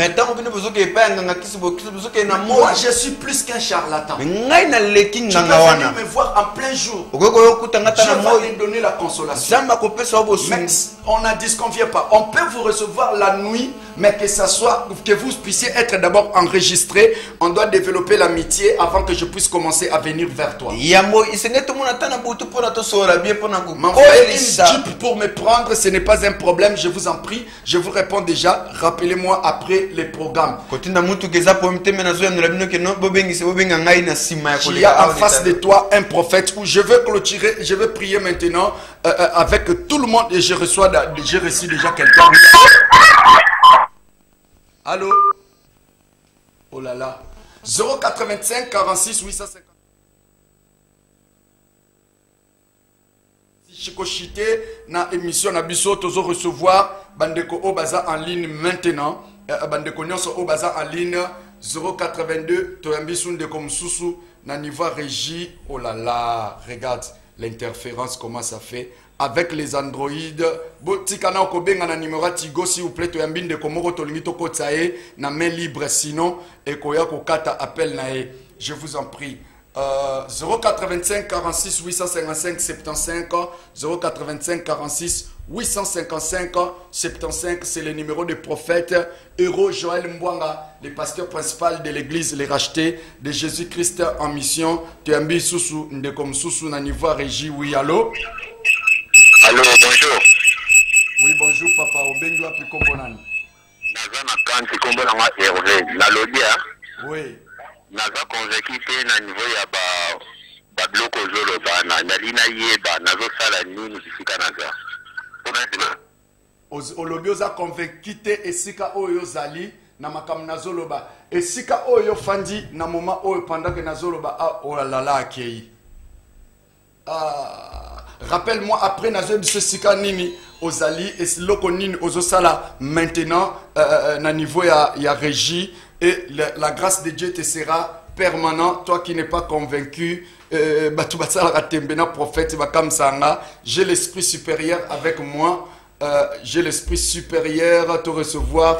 Speaker 1: Moi, je suis plus qu'un charlatan. Tu peux venir me voir en plein jour. Dieu va me donner la consolation. Mais on n'en disconvient pas. On peut vous recevoir la nuit, mais que vous puissiez être d'abord enregistré. On doit développer l'amitié avant que je puisse commencer à venir vers toi. M'envoyer une jeep pour me prendre, ce n'est pas un problème, je vous en prie. Je vous réponds déjà. Rappelez-moi après les programmes. Il y a en face de toi un prophète où je veux clôturer, je veux prier maintenant avec tout le monde et j'ai reçu déjà quelqu'un. Allô? Oh là là. 085 46 850. Chikochité na émission na biso tozo recevoir bandeko obaza en ligne maintenant. Bandeko nyonso obaza en ligne 082 toyambisu ndeko msusu na niveau régie. Oh là là, regarde l'interférence comment ça fait. Avec les androïdes, botikana okobenga na numéro Tigo s'il vous plaît toyambi ndeko moko tolingi tokotsae na main libre sinon ekoya kokata appel nae. Je vous en prie. 085 46 855 75 085 46 855 75, c'est le numéro des prophètes. Euro Joël Mbwanga, le pasteur principal de l'église Les Rachetés de Jésus-Christ en mission. Tuyambi Soussou Ndekom Soussou na niveau régie. Oui, allô?
Speaker 4: Allô, bonjour.
Speaker 1: Oui, bonjour papa. Obengo api kombonan.
Speaker 4: Nazana kanti kombonanga Hervé. Nalodia.
Speaker 1: Oui.
Speaker 4: Naza convaincu que na niveau ya ba bloko zolo bana nalina yeba nazo sala nini kifika naza.
Speaker 1: Olobi oza convaincu te esika oyo zali na makam nazoloba. Esika oyo fandi na moment oyo pendant que nazoloba oh là là akei. Rappelle-moi après nazo biso sika nini ozali esiloko nini ozosala maintenant na niveau ya régie. Et la grâce de Dieu te sera permanente. Toi qui n'es pas convaincu, prophète, j'ai l'esprit supérieur avec moi. J'ai l'esprit supérieur à te recevoir.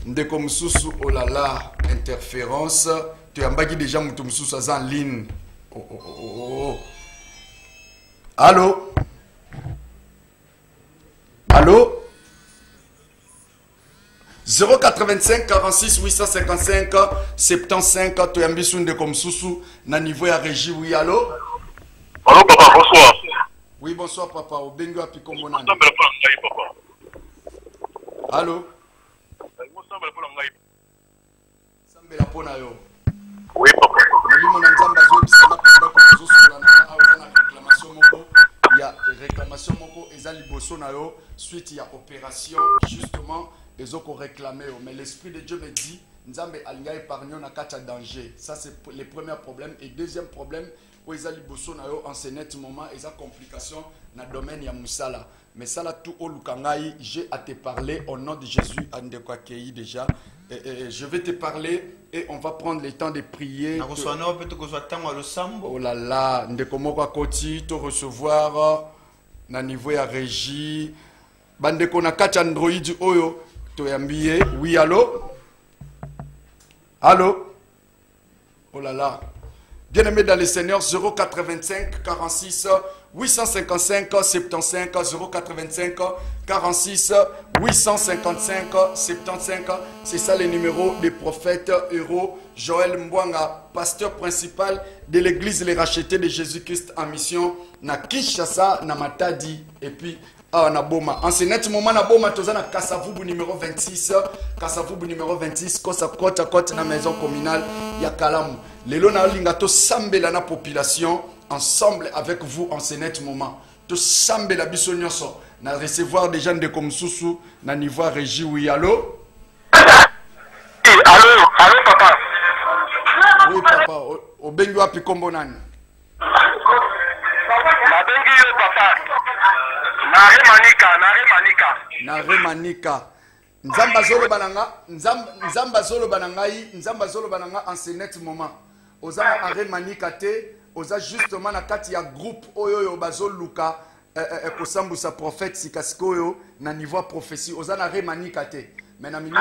Speaker 1: De comme sous oh là là, interférence. Tu as déjà en ligne. Oh. Allô? Allô? 085 46 855 75 Toyambisunde comme Soussou na niveau ya régie. Oui, allô?
Speaker 4: Allô papa, bonsoir.
Speaker 1: Oui, bonsoir papa. Obengo api kombonani. Allô? Sambela pona yo.
Speaker 4: Oui papa.
Speaker 1: Molimo na nzamba zo bisana papa ko zosula na réclamation moko. Il y a réclamation moko ezali bosso na yo suite ya opération justement. Les autres réclamé, mais l'Esprit de Dieu me dit, Nzambe alinga épargné na kacha danger. Ça c'est le premier problème. Et deuxième problème, où ils allaient bosser na yo en ce net moment, ils ont complication na domaine ya musala. Mais ça là tout au lukangai, j'ai à te parler au nom de Jésus andekwakeyi déjà. Je vais te parler et on va prendre le temps de prier. Oh là là, ndekomoko koti to recevoir na niveau ya régie. Bandeko na kacha Android oyo. Oui, allô? Allô? Oh là là. Bien-aimé dans le Seigneur, 085 46 855 75 085 46 855 75. C'est ça le numéro des prophètes Euro Joël Mbwanga, pasteur principal de l'église Les Rachetés de Jésus-Christ en mission na Kinshasa, na Matadi et puis na boma. En ce net moment na boma toza na Kasavubu numéro 26. Kasavubu numéro 26 kosa kota na maison communale ya Kalamu. Lelo na linga to sambela na population ensemble avec vous en ce net moment. To sambela biso nyonso na recevoir des gens de comme Soussou na niveau régie. Oui, allô?
Speaker 4: Allô papa.
Speaker 1: Oui papa, obengo api kombo nani?
Speaker 4: Nabengi yo papa.
Speaker 1: Nare Manika. Nzamba zolo bananga en ce net moment.
Speaker 5: Ozana Are Manikate, Oza justement na kati ya groupe Oyo Bazo Luka, Kosambusa prophète Sikaskoyo, na niveau prophétie, Ozana Are Manikate. Mais na minute,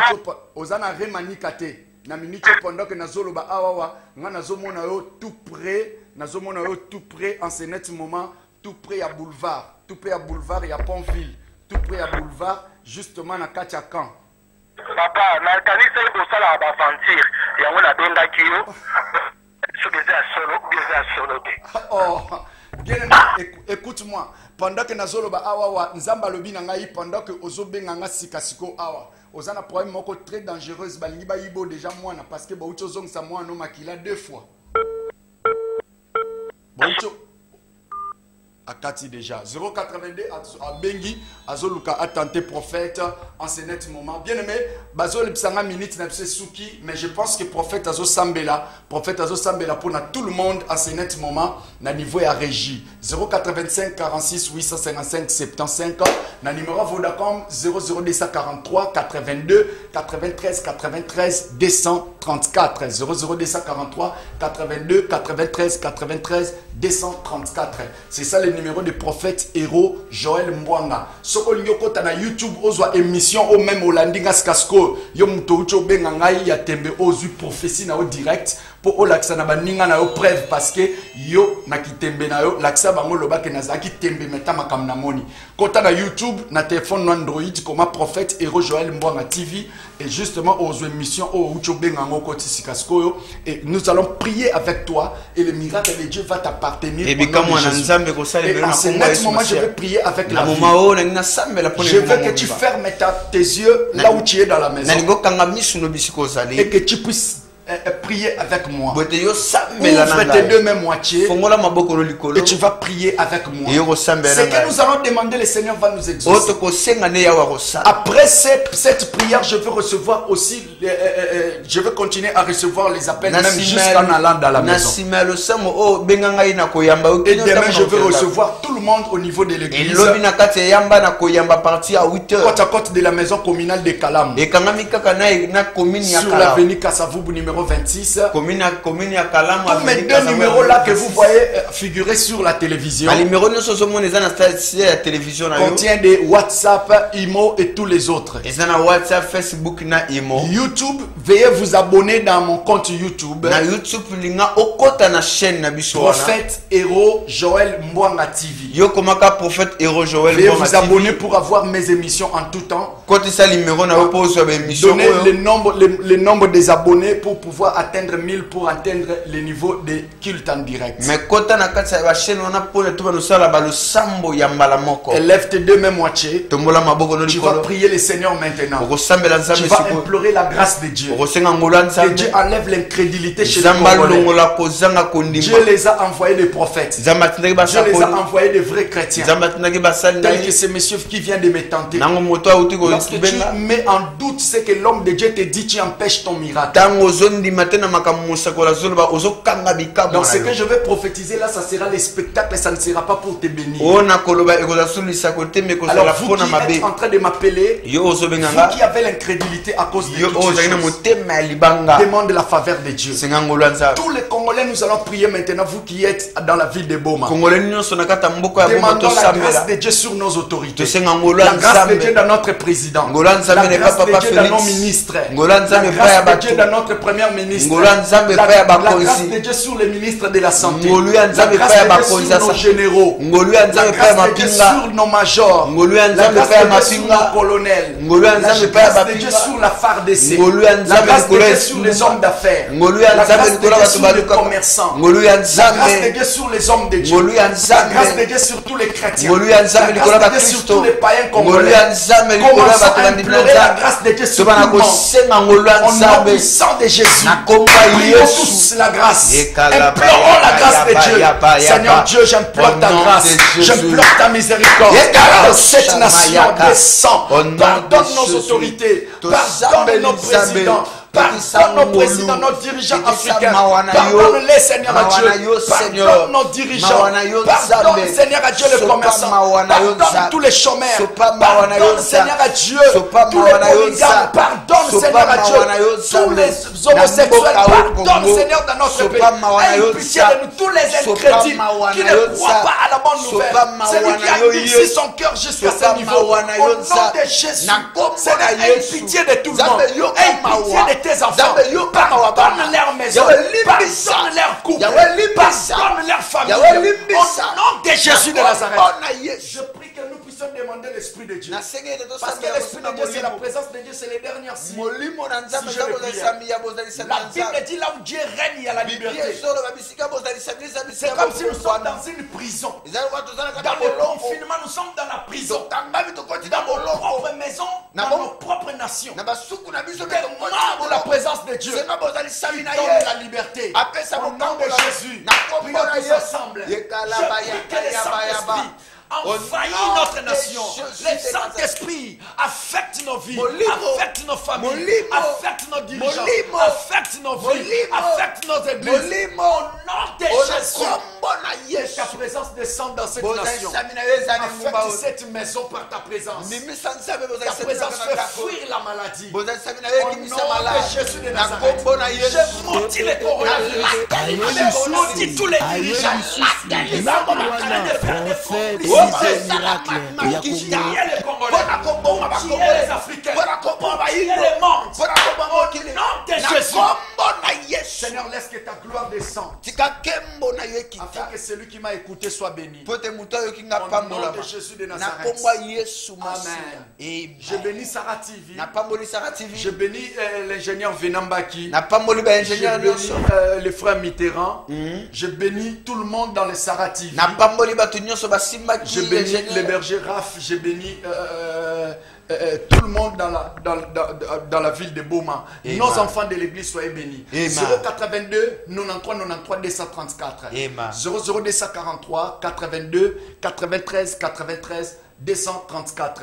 Speaker 5: Ozana Are Manikate, na minute pendant que Nazoloba Awawa, Nazomona yo tout près, Nazomona yo tout près, en ce net moment, tout près à boulevard, tout près à boulevard, il y a Pontville, tout près à boulevard, justement na kati ya camp.
Speaker 3: Papa, na kanisa ibo sala aventure, yango na benda kiyo.
Speaker 5: Oh, bien, écoute-moi. Pendant que Nazoloba Awawa, Nzamba Lobi Nangaï, pendant que Ozobe Nanga Sikasiko Awa, Ozana problème moko très dangereuse, Balingiba Ibo déjà moi, parce que Baucho Zong Samoa no Makila 2 fois. Baucho. Akati déjà 082 à Bengi Azoluka a tenté prophète en ce net moment bien aimé Bazol Psanga minute na Souki mais je pense que prophète Azo Sambela pour tout le monde en ce net moment na niveau à régie 085 46 855 75 na numéro Vodacom 00243 82 93 93 234 00243 82 93 93 234 c'est ça le numéro de prophète héros Joël Mbwanga. Soko lioko na YouTube ozwa émission au même Olandinga Skasko yo mutoucho benga ngai ya tembe ozu prophétie na au direct pour olakisa na baninga na yo preuve parce que yo na kitembe na yo lakisa bango loba ke na zaki tembe meta makam na moni. Kota na YouTube na téléphone Android comme prophète héros Joël Mbwanga TV et justement aux émissions au ucho benga ngo Skasko et nous allons prier avec toi et le miracle de Dieu va t'appartenir.
Speaker 2: Et bien comme on a nzambe ko sala
Speaker 5: en ce moment, je vais prier avec la vie. Je veux que tu fermes tes yeux là où tu es dans la maison. Et que tu puisses prier avec moi. Ouvre tes deux mains moitiés et tu vas prier avec moi. Ce que nous allons demander, le Seigneur va nous exaucer. Après cette prière, je veux recevoir aussi, je veux continuer à recevoir les appels même jusqu'en allant dans la maison. Et demain, je veux recevoir tout le monde au niveau de l'église. Côte à côte de la maison communale de Kalam. Sur l'avenue Kassavoubou numéro 26. Tous mes deux numéros là que vous voyez figurer sur la télévision contient des WhatsApp, Imo et tous les autres. YouTube, veuillez vous abonner dans mon compte YouTube. Prophète héros Joël Mbwanga TV. Veuillez vous abonner pour avoir mes émissions en tout temps. Donnez le nombre des abonnés pour pouvoir atteindre 1000 pour atteindre le niveau de culte en direct. Élève tes deux mains moitiés. Tu vas prier le Seigneur maintenant. Tu vas implorer la grâce de Dieu. Que Dieu enlève l'incrédulité chez les Congolais. Dieu les a envoyés des prophètes. Dieu les a envoyés des vrais chrétiens. Tel que ce monsieur qui vient de me tenter. Lorsque tu mets en doute ce que l'homme de Dieu te dit, tu empêches ton miracle. Donc ce que je vais prophétiser là, ça sera les spectacles, ça ne sera pas pour te bénir. Alors vous qui êtes en train de m'appeler, vous qui avez l'incrédulité à cause de toutes ces choses, demande la faveur de Dieu. Tous les Congolais, nous allons prier maintenant, vous qui êtes dans la ville de Boma. Demandons la grâce de Dieu sur nos autorités. La grâce de Dieu dans notre président. La grâce de Dieu dans nos ministres. La grâce de Dieu dans notre premier ministre. La grâce de Dieu sur les ministres de la santé. La grâce de Dieu sur nos généraux. La grâce de Dieu sur nos majors. La grâce de Dieu sur nos colonels. La grâce de Dieu sur la FARDC. La grâce de Dieu sur les hommes d'affaires. La grâce de Dieu sur les commerçants. La grâce de Dieu sur les hommes de Dieu. La grâce de Dieu sur tous les chrétiens. La grâce de Dieu sur tous les païens congolais. Commençons à implorer la grâce de Dieu sur tout le monde. Au nom puissant de Jésus. Prions tous la grâce. Implorons la grâce de Dieu. Seigneur Dieu, j'implore ta grâce. J'implore ta miséricorde. Dans cette nation, descends. Pardonne nos autorités. Pardonne nos présidents. Pardonne nos présidents, nos dirigeants africains. Pardonne-les, Seigneur à Dieu. Pardonne nos dirigeants. Pardonne, Seigneur à Dieu, les commerçants. Pardonne tous les chômeurs. Pardonne, Seigneur à Dieu, tous les polygams. Pardonne, Seigneur à Dieu, tous les homosexuels. Pardonne, Seigneur, dans notre pays. Aie pitié de nous, tous les incrédules qui ne croient pas à la bonne nouvelle. Celui qui a durci son cœur jusqu'à ce niveau. Au nom de Jésus, Seigneur, aie pitié de tout le monde. Aie pitié de tes enfants. Pardonne leur maison. Pardonne leur couple. Pardonne leur famille. Au nom de Jésus de Nazareth. Je prie que nous puissions demander l'Esprit de Dieu. Parce que l'Esprit de Dieu, c'est la présence de Dieu, c'est les dernières signes. Si je le prie. La Bible dit là où Dieu règne, il y a la liberté. C'est comme si nous sommes dans une prison. Dans le confinement, nous sommes dans la prison. Dans nos propres maisons, dans nos propres nations. Demande la présence de Dieu. Il donne la liberté. Au nom de Jésus, prions tous ensemble. Je prie que le Saint-Esprit envahit notre nation. Le Saint-Esprit affecte nos vies, affecte nos familles, affecte nos dirigeants, affecte nos vies, affecte nos églises. Au nom de Jésus, que ta présence descende dans cette nation. Affecte cette maison par ta présence. Ta présence fait fuir la maladie. Au nom de Jésus de Nazareth, je maudis les coronavirus. Je maudis tous les dirigeants. Ils sont en train de faire des faux qui est les Congolais, qui est les Africains, qui est le monde. Au nom de Jésus, Seigneur, laisse que ta gloire descende. Afin que celui qui m'a écouté soit béni. Au nom de Jésus de Nazareth. Amen. Je bénis Sarah TV. Je bénis l'ingénieur Venambaki. Je bénis le frère Mitterrand. Je bénis tout le monde dans le Sarah TV. Je bénis les bergers Raph, j'ai béni tout le monde dans la ville de Boma. Amen. Nos enfants de l'église, soyez bénis. 082 93 93 234. 00 243 82 93 93 234.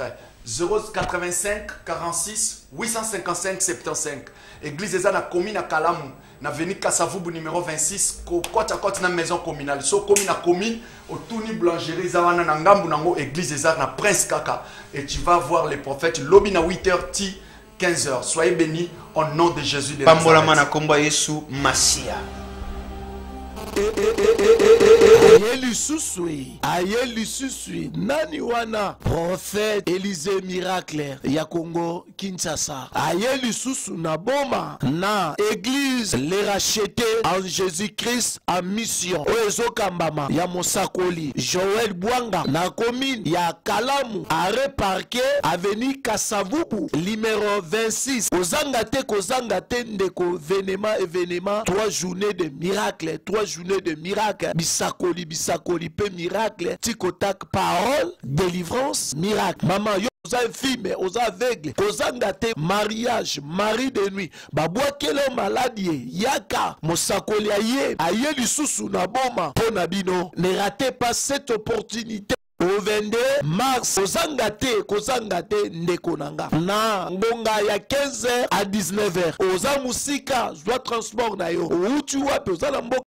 Speaker 5: 085 46 855 75. Église eza na commune à Kalamu. Na veni Kasavubu numéro 26 côte na maison communale. So commune à commune autour ni boulangerie zawana na ngambu nango église eza na Prince Kaka et tu vas voir les prophètes lobby na 8h ti 15h. Soyez bénis au nom de Jésus de Nazareth.
Speaker 2: Pambola mana komba Yesu Masia.
Speaker 6: Ayeli susui nani wana prophète Élisée miracle ya Congo Kinshasa. Ayeli susu na boma na église les rachetés en Jésus-Christ en mission. Oezo kambama ya Mosakoli Joël Bwanga na commune ya Kalamu arrêt parquet avenue Kasavubu numéro 26. Kozanga te ndeko événement 3 journées de miracle, 3 journées de miracle. Bisakoli pe miracle. Tikotak parole, délivrance, miracle. Maman yo oza fille oza aveugle. Kozanga te mariage, mari de nuit. Babwa kele maladie yaka Mosakoli aye lisusu na boma pona bino. Ne ratez pas cette opportunité. Au 22 mars, kozangate ndekonanga. Na ngonga ya 15h à 19h. Oza musika, joie transport na yo. Ou tu wapi, oza na